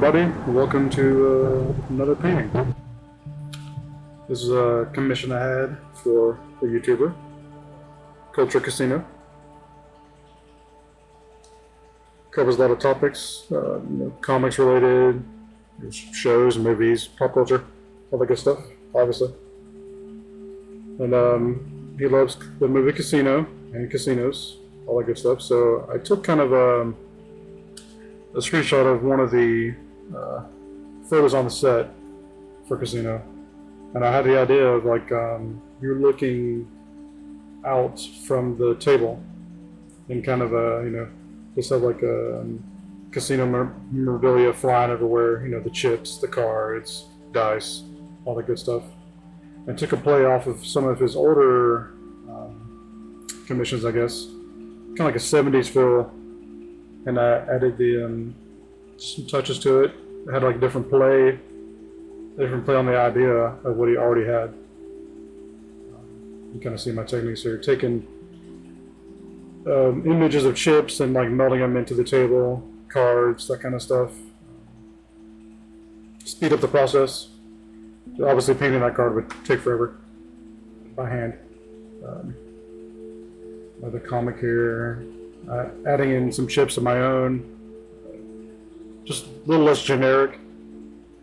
everybody. Welcome to another painting. This is a commission I had for a YouTuber, Culture Casino. Covers a lot of topics, comics related, shows, movies, pop culture, all that good stuff, obviously. And he loves the movie Casino and casinos, all that good stuff. So I took kind of a screenshot of one of the photos on the set for Casino, and I had the idea of like you're looking out from the table and kind of just have like a casino memorabilia flying everywhere, the chips, the cards, dice, all that good stuff. And took a play off of some of his older commissions, I guess, kind of like a 70s feel, and I added the some touches to it. It had like a different play on the idea of what he already had. You kind of see my techniques here, taking images of chips and like melding them into the table, cards, that kind of stuff. Speed up the process. Obviously painting that card would take forever by hand. The comic here, adding in some chips of my own, just a little less generic,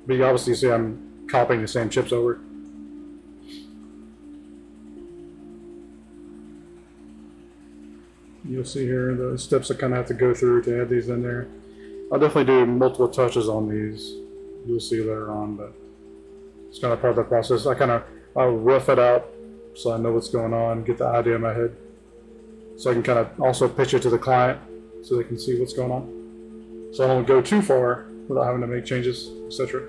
but you obviously see I'm copying the same chips over. You'll see here the steps I kind of have to go through to add these in there. I'll definitely do multiple touches on these. You'll see later on, but it's kind of part of the process. I'll rough it out so I know what's going on, get the idea in my head, so I can kind of also pitch it to the client so they can see what's going on. So I don't go too far without having to make changes, etc.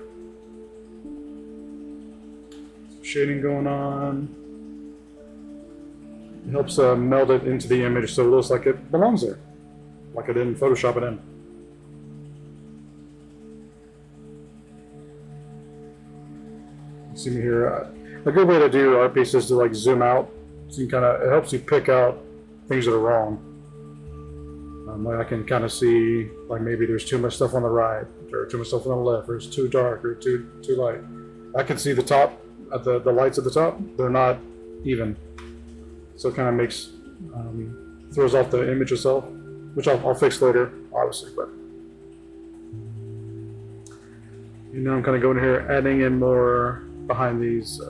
Shading going on. It helps meld it into the image so it looks like it belongs there, like I didn't Photoshop it in. See me here. A good way to do art piece is to like zoom out, so you it helps you pick out things that are wrong. Like I can kind of see like maybe there's too much stuff on the right, or too much stuff on the left, or it's too dark, or too light. I can see the top, the lights at the top, they're not even, so it kind of makes throws off the image itself, which I'll fix later, obviously. But I'm kind of going here, adding in more behind these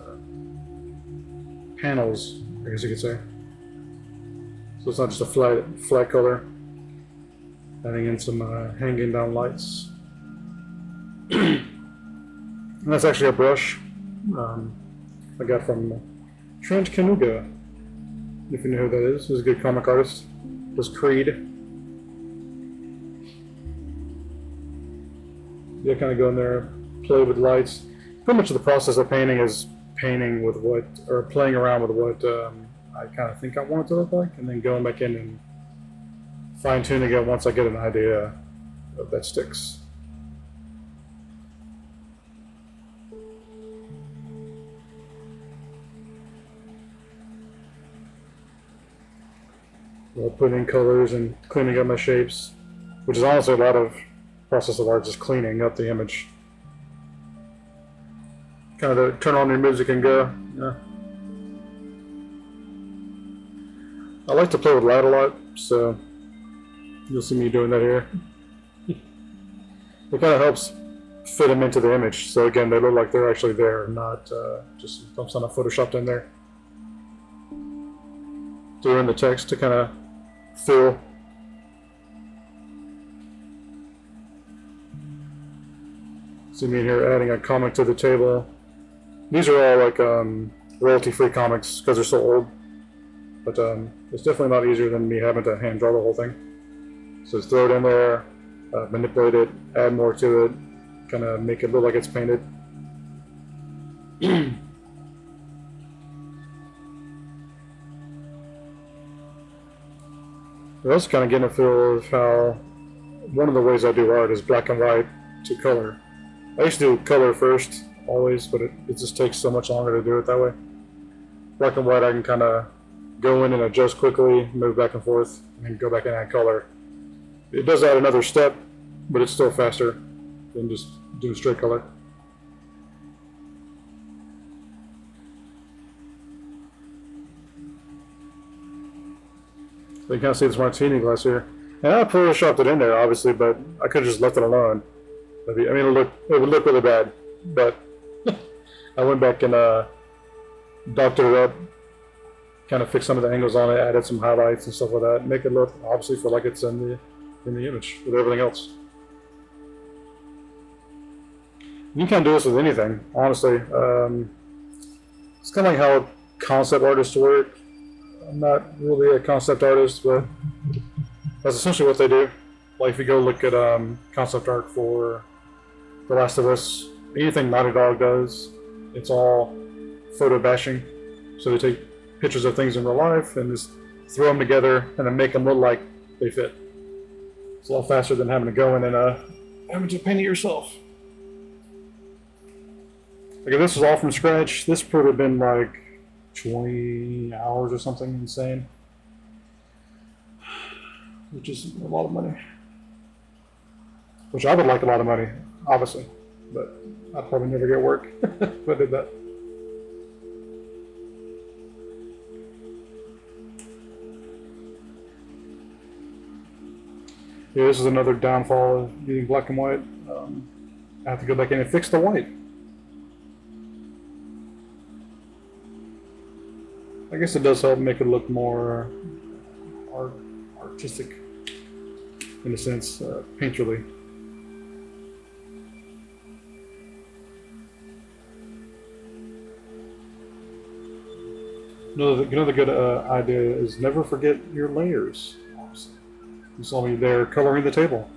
panels, I guess you could say. So it's not just a flat color. Adding in some hanging down lights. And that's actually a brush I got from Trent Kanuga, if you know who that is. He's a good comic artist. Does Creed. Yeah, kind of go in there, play with lights. Pretty much the process of painting is painting with playing around with what I kind of think I want it to look like, and then going back in and fine-tuning it once I get an idea of that sticks. I'll put in colors and cleaning up my shapes, which is honestly a lot of process of art, just cleaning up the image. Kind of turn on your music and go. Yeah. I like to play with light a lot, so you'll see me doing that here. It kind of helps fit them into the image, so again, they look like they're actually there, not just something I photoshopped in there. Throw in the text to kind of fill. See me here adding a comic to the table. These are all like royalty-free comics because they're so old, but it's definitely a lot easier than me having to hand draw the whole thing. So just throw it in there, manipulate it, add more to it, kind of make it look like it's painted. We're also kind of getting a feel of how one of the ways I do art is black and white to color. I used to do color first, always, but it just takes so much longer to do it that way. Black and white, I can kind of go in and adjust quickly, move back and forth, and then go back and add color. It does add another step, but it's still faster. than just do a straight color. So you kind of see this martini glass here. And I photoshopped it in there, obviously, but I could have just left it alone. I mean, it would look really bad, but I went back and doctored it up, kind of fixed some of the angles on it, added some highlights and stuff like that, make it look obviously feel like it's in the image with everything else. You can do this with anything, honestly. It's kind of like how concept artists work. I'm not really a concept artist, but that's essentially what they do. Like if you go look at concept art for The Last of Us, anything Naughty Dog does, it's all photo bashing. So they take pictures of things in real life and just throw them together and then make them look like they fit. It's a lot faster than having to go in and having to paint it yourself. Like if this was all from scratch, this would have been like 20 hours or something insane. Which is a lot of money. Which I would like a lot of money, obviously. But I'd probably never get work if I did that. Yeah, this is another downfall of using black and white. I have to go back in and fix the white. I guess it does help make it look more artistic, in a sense, painterly. Another good idea is never forget your layers. You saw me there coloring the table.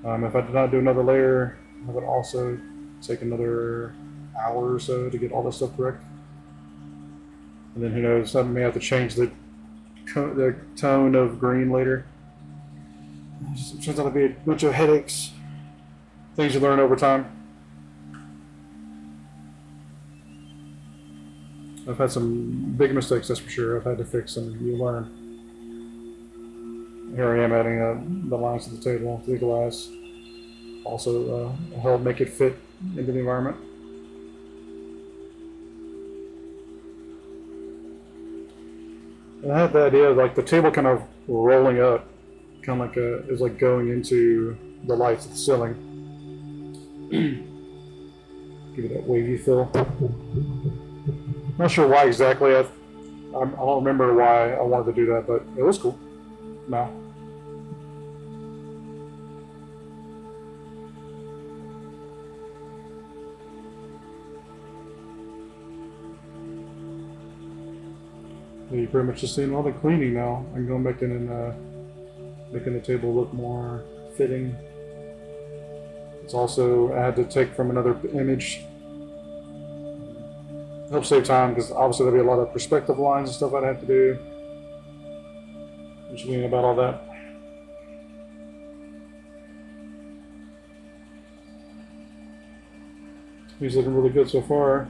If I did not do another layer, I would also take another hour or so to get all that stuff correct. And then who knows, I may have to change the tone of green later. It turns out to be a bunch of headaches. Things you learn over time. I've had some big mistakes, that's for sure. I've had to fix and you learn. Here I am adding the lines to the table, to the glass. Also help make it fit into the environment. And I had the idea of like the table kind of rolling up, kind of like is like going into the lights at the ceiling. Give it that wavy feel. Not sure why exactly. I don't remember why I wanted to do that, but it was cool. No. Yeah, you pretty much just seen all the cleaning now. I'm going back in and making the table look more fitting. It's also I had to take from another image. Help save time because obviously there'll be a lot of perspective lines and stuff I'd have to do. Just learning about all that. He's looking really good so far.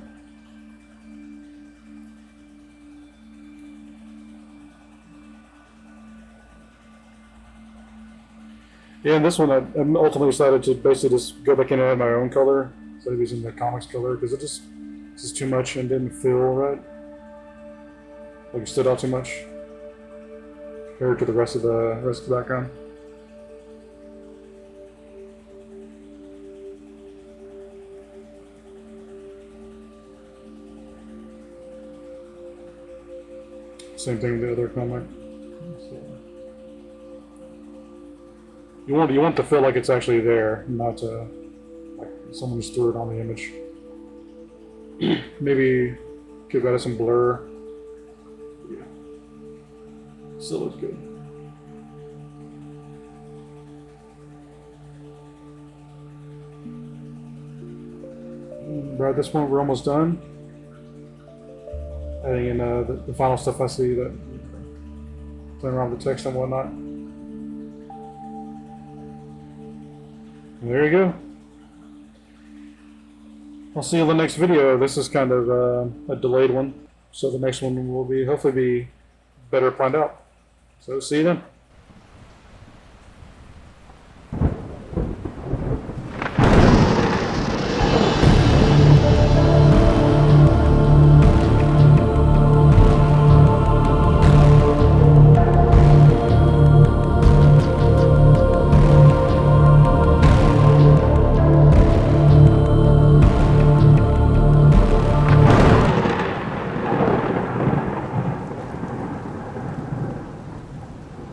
Yeah, and this one I ultimately decided to basically just go back in and add my own color instead of using the comics color because it just too much and didn't feel right. Like it stood out too much compared to the rest of the background. Same thing with the other comic. So, you want to feel like it's actually there, not like someone just threw it on the image. Maybe give that some blur. Yeah. Still looks good. Right at this point, we're almost done. Adding in the final stuff I see that playing around with the text and whatnot. And there you go. I'll see you in the next video. This is kind of a delayed one, so the next one will hopefully be better planned out. So see you then.